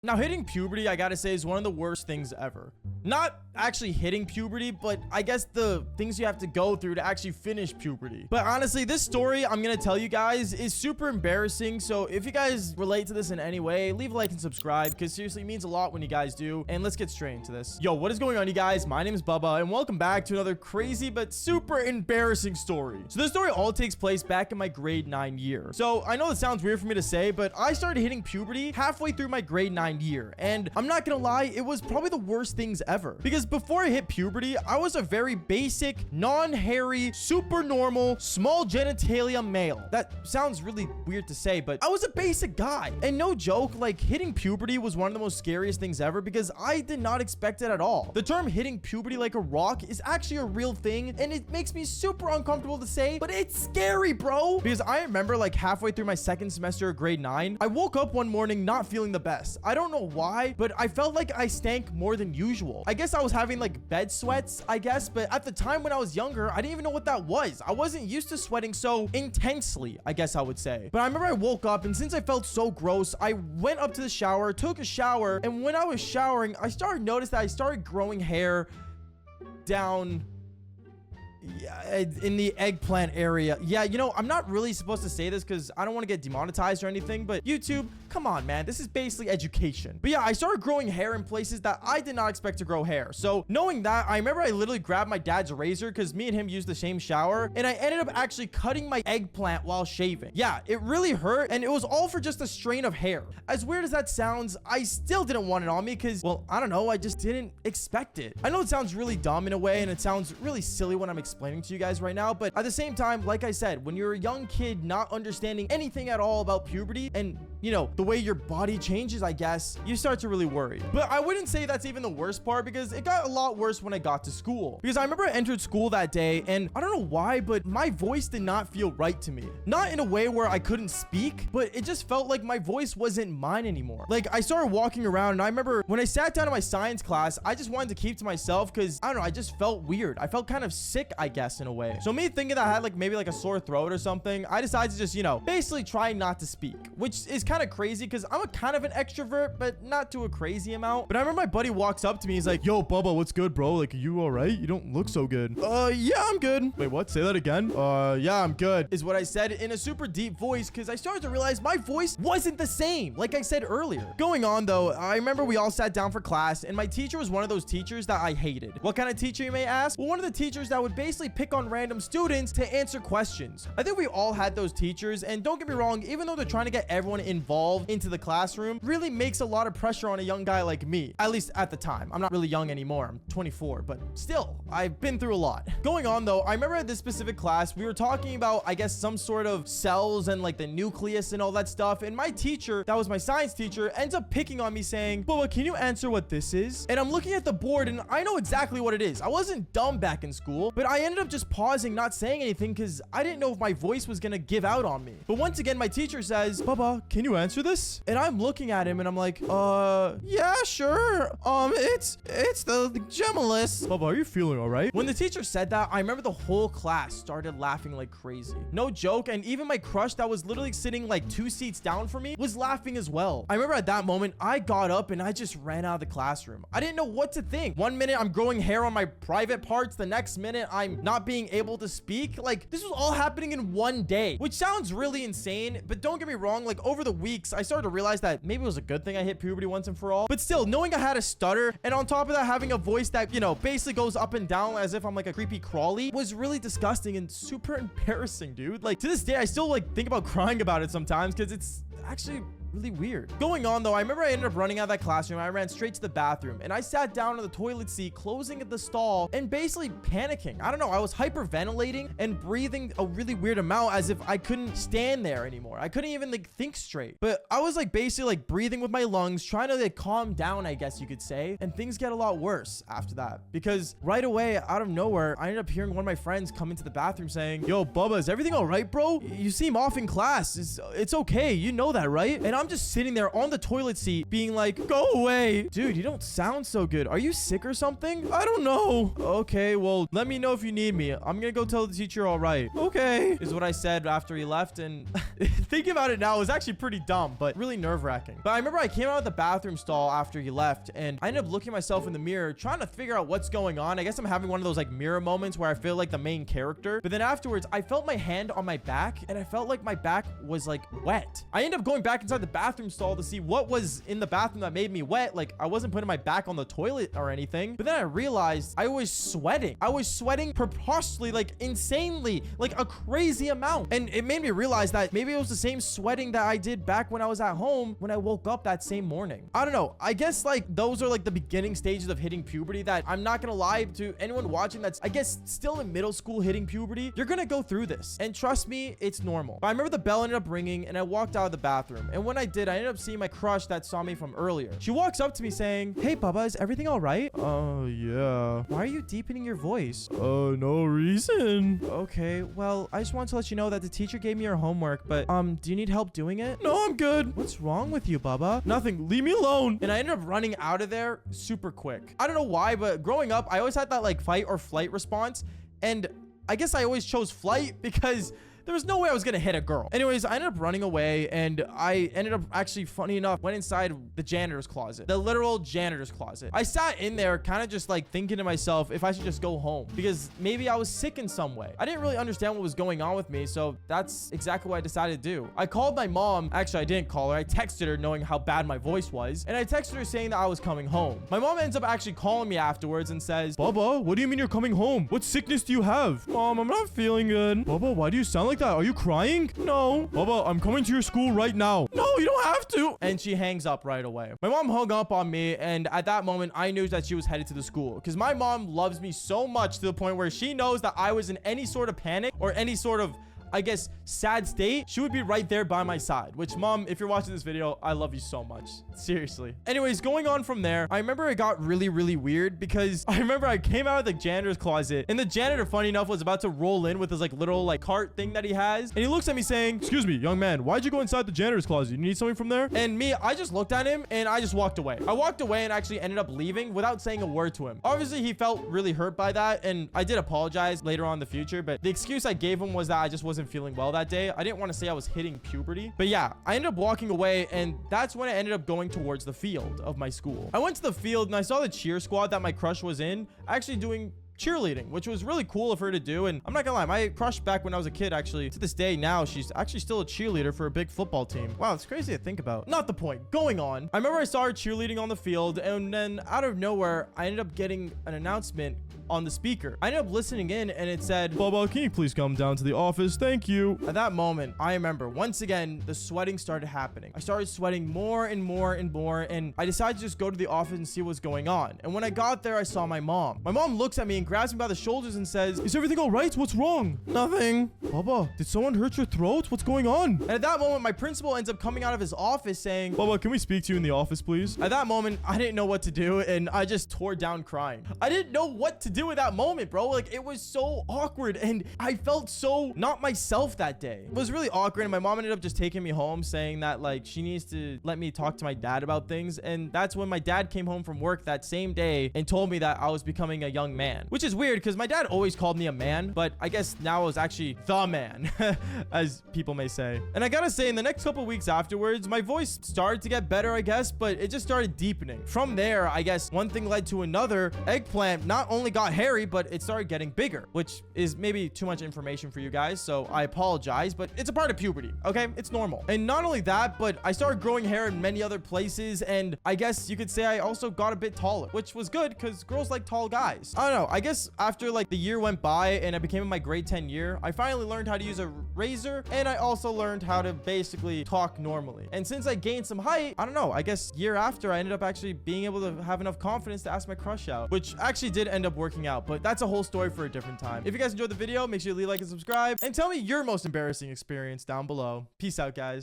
Now, hitting puberty, I gotta say, is one of the worst things ever. Not actually hitting puberty, but I guess the things you have to go through to actually finish puberty. But honestly, this story I'm gonna tell you guys is super embarrassing. So if you guys relate to this in any way, leave a like and subscribe, because seriously, it means a lot when you guys do. And let's get straight into this. Yo, what is going on, you guys? My name is Bubba, and welcome back to another crazy but super embarrassing story. So this story all takes place back in my grade 9 year. So I know it sounds weird for me to say, but I started hitting puberty halfway through my grade 9 year. And I'm not gonna lie, it was probably the worst things ever. Because before I hit puberty, I was a very basic, non-hairy, super normal, small genitalia male. That sounds really weird to say, but I was a basic guy. And no joke, like, hitting puberty was one of the most scariest things ever because I did not expect it at all. The term hitting puberty like a rock is actually a real thing, and it makes me super uncomfortable to say, but it's scary, bro. Because I remember, like, halfway through my second semester of grade 9, I woke up one morning not feeling the best. I don't know why, but I felt like I stank more than usual. I guess I was having like bed sweats, I guess, but at the time when I was younger, I didn't even know what that was. I wasn't used to sweating so intensely, I guess I would say. But I remember I woke up, and since I felt so gross, I went up to the shower, took a shower, and when I was showering, I started noticing that I started growing hair down in the eggplant area. Yeah, you know, I'm not really supposed to say this because I don't want to get demonetized or anything, but YouTube, come on, man, this is basically education. But yeah, I started growing hair in places that I did not expect to grow hair. So knowing that, I remember I literally grabbed my dad's razor because me and him used the same shower, and I ended up actually cutting my eggplant while shaving. Yeah, it really hurt, and it was all for just a strain of hair. As weird as that sounds, I still didn't want it on me because, well, I don't know, I just didn't expect it. I know it sounds really dumb in a way, and it sounds really silly when I'm explaining to you guys right now, but at the same time, like I said, when you're a young kid not understanding anything at all about puberty and, you know, the way your body changes, I guess, you start to really worry. But I wouldn't say that's even the worst part, because it got a lot worse when I got to school. Because I remember I entered school that day, and I don't know why, but my voice did not feel right to me. Not in a way where I couldn't speak, but it just felt like my voice wasn't mine anymore. Like, I started walking around, and I remember when I sat down in my science class, I just wanted to keep to myself because, I don't know, I just felt weird. I felt kind of sick, I guess, in a way. So me thinking that I had like maybe like a sore throat or something, I decided to just, you know, basically try not to speak, which is kind of crazy because I'm a kind of an extrovert, but not to a crazy amount. But I remember my buddy walks up to me. He's like, "Yo, Bubba, what's good, bro? Like, are you all right? You don't look so good." Yeah, I'm good. Wait, what? Say that again. Yeah, I'm good, is what I said in a super deep voice because I started to realize my voice wasn't the same, like I said earlier. Going on though, I remember we all sat down for class, and my teacher was one of those teachers that I hated. What kind of teacher, you may ask? Well, one of the teachers that would basically pick on random students to answer questions. I think we all had those teachers, and don't get me wrong, even though they're trying to get everyone involved into the classroom, really makes a lot of pressure on a young guy like me, at least at the time. I'm not really young anymore, I'm 24, but still, I've been through a lot. Going on though, I remember at this specific class, we were talking about, I guess, some sort of cells and like the nucleus and all that stuff, and my teacher, that was my science teacher, ends up picking on me saying, "Bubba, can you answer what this is?" And I'm looking at the board, and I know exactly what it is. I wasn't dumb back in school, but I ended up just pausing, not saying anything because I didn't know if my voice was gonna give out on me. But once again, my teacher says, "Bubba, can you answer this?" And I'm looking at him and I'm like, yeah, sure. It's the gemellus. "Bubba, are you feeling all right?" When the teacher said that, I remember the whole class started laughing like crazy. No joke. And even my crush that was literally sitting like 2 seats down from me was laughing as well. I remember at that moment, I got up and I just ran out of the classroom. I didn't know what to think. One minute I'm growing hair on my private parts. The next minute I'm not being able to speak. Like, this was all happening in one day, which sounds really insane, but don't get me wrong, like, over the weeks, I started to realize that maybe it was a good thing I hit puberty once and for all. But still, knowing I had a stutter, and on top of that, having a voice that, you know, basically goes up and down as if I'm like a creepy crawly, was really disgusting and super embarrassing, dude. Like, to this day, I still, like, think about crying about it sometimes because it's actually really weird. Going on though, I remember I ended up running out of that classroom. I ran straight to the bathroom, and I sat down in the toilet seat, closing the stall, and basically panicking. I don't know, I was hyperventilating and breathing a really weird amount as if I couldn't stand there anymore. I couldn't even like think straight. But I was like basically like breathing with my lungs, trying to like calm down, I guess you could say. And things get a lot worse after that, because right away, out of nowhere, I ended up hearing one of my friends come into the bathroom saying, "Yo, Bubba, is everything all right, bro? You seem off in class. It's okay. You know that, right?" And I'm just sitting there on the toilet seat being like, go away. Dude, you don't sound so good. Are you sick or something? I don't know. Okay, well, let me know if you need me. I'm gonna go tell the teacher all right. Okay, is what I said after he left. And thinking about it now, it was actually pretty dumb, but really nerve-wracking. But I remember I came out of the bathroom stall after he left, and I ended up looking at myself in the mirror, trying to figure out what's going on. I guess I'm having one of those like mirror moments where I feel like the main character. But then afterwards, I felt my hand on my back, and I felt like my back was like wet. I ended up going back inside the bathroom stall to see what was in the bathroom that made me wet. Like, I wasn't putting my back on the toilet or anything. But then I realized I was sweating. I was sweating preposterously, like insanely, like a crazy amount. And it made me realize that maybe it was the same sweating that I did back when I was at home when I woke up that same morning. I don't know. I guess like those are like the beginning stages of hitting puberty that I'm not gonna lie to anyone watching that's, I guess, still in middle school hitting puberty. You're gonna go through this. And trust me, it's normal. But I remember the bell ended up ringing and I walked out of the bathroom. And when I did, I ended up seeing my crush that saw me from earlier. She walks up to me saying, hey, Bubba, is everything all right? Yeah. Why are you deepening your voice? No reason. Okay, well, I just want to let you know that the teacher gave me your homework, but, do you need help doing it? No, I'm good. What's wrong with you, Bubba? Nothing. Leave me alone. And I ended up running out of there super quick. I don't know why, but growing up, I always had that like fight or flight response. And I guess I always chose flight because there was no way I was gonna hit a girl. Anyways, I ended up running away, and I ended up actually, funny enough, went inside the janitor's closet, the literal janitor's closet. I sat in there kind of just like thinking to myself if I should just go home because maybe I was sick in some way. I didn't really understand what was going on with me, so that's exactly what I decided to do. I called my mom. Actually, I didn't call her. I texted her knowing how bad my voice was, and I texted her saying that I was coming home. My mom ends up actually calling me afterwards and says, Bubba, what do you mean you're coming home? What sickness do you have? Mom, I'm not feeling good. Bubba, why do you sound like that? Are you crying? No. Bubba, I'm coming to your school right now. No, you don't have to. And she hangs up right away. My mom hung up on me, and at that moment, I knew that she was headed to the school because my mom loves me so much to the point where she knows that I was in any sort of panic or any sort of, I guess, sad state, she would be right there by my side. Which, Mom, if you're watching this video, I love you so much. Seriously. Anyways, going on from there, I remember it got really, really weird because I remember I came out of the janitor's closet, and the janitor, funny enough, was about to roll in with his like little like cart thing that he has, and he looks at me saying, excuse me, young man, why'd you go inside the janitor's closet? You need something from there? And me, I just looked at him and I just walked away. I walked away and actually ended up leaving without saying a word to him. Obviously, he felt really hurt by that, and I did apologize later on in the future, but the excuse I gave him was that I just wasn't feeling well that day. I didn't want to say I was hitting puberty, but yeah, I ended up walking away, and that's when I ended up going towards the field of my school. I went to the field and I saw the cheer squad that my crush was in actually doing cheerleading, which was really cool of her to do. And I'm not gonna lie, my crush back when I was a kid, actually, to this day now, she's actually still a cheerleader for a big football team. Wow, it's crazy to think about. Not the point. Going on, I remember I saw her cheerleading on the field, and then out of nowhere, I ended up getting an announcement on the speaker. I ended up listening in, and it said, Bubba, can you please come down to the office? Thank you. At that moment, I remember once again, the sweating started happening. I started sweating more and more and more, and I decided to just go to the office and see what's going on. And when I got there, I saw my mom. My mom looks at me and grabs me by the shoulders and says, is everything all right? What's wrong? Nothing. Bubba, did someone hurt your throat? What's going on? And at that moment, my principal ends up coming out of his office saying, Bubba, can we speak to you in the office, please? At that moment, I didn't know what to do, and I just tore down crying. I didn't know what to do at that moment, bro. Like, it was so awkward, and I felt so not myself that day. It was really awkward, and my mom ended up just taking me home, saying that, like, she needs to let me talk to my dad about things. And that's when my dad came home from work that same day and told me that I was becoming a young man, which is weird because my dad always called me a man, but I guess now I was actually the man, as people may say. And I gotta say, in the next couple weeks afterwards, my voice started to get better, I guess, but it just started deepening. From there, I guess one thing led to another. Eggplant not only got hairy, but it started getting bigger, which is maybe too much information for you guys, so I apologize, but it's a part of puberty, okay? It's normal. And not only that, but I started growing hair in many other places, and I guess you could say I also got a bit taller, which was good because girls like tall guys. I don't know. I guess after like the year went by and I became in my grade 10 year, I finally learned how to use a razor, and I also learned how to basically talk normally. And since I gained some height, I don't know, I guess year after I ended up actually being able to have enough confidence to ask my crush out, which actually did end up working out, but that's a whole story for a different time. If you guys enjoyed the video, make sure you leave a like and subscribe, and tell me your most embarrassing experience down below. Peace out, guys.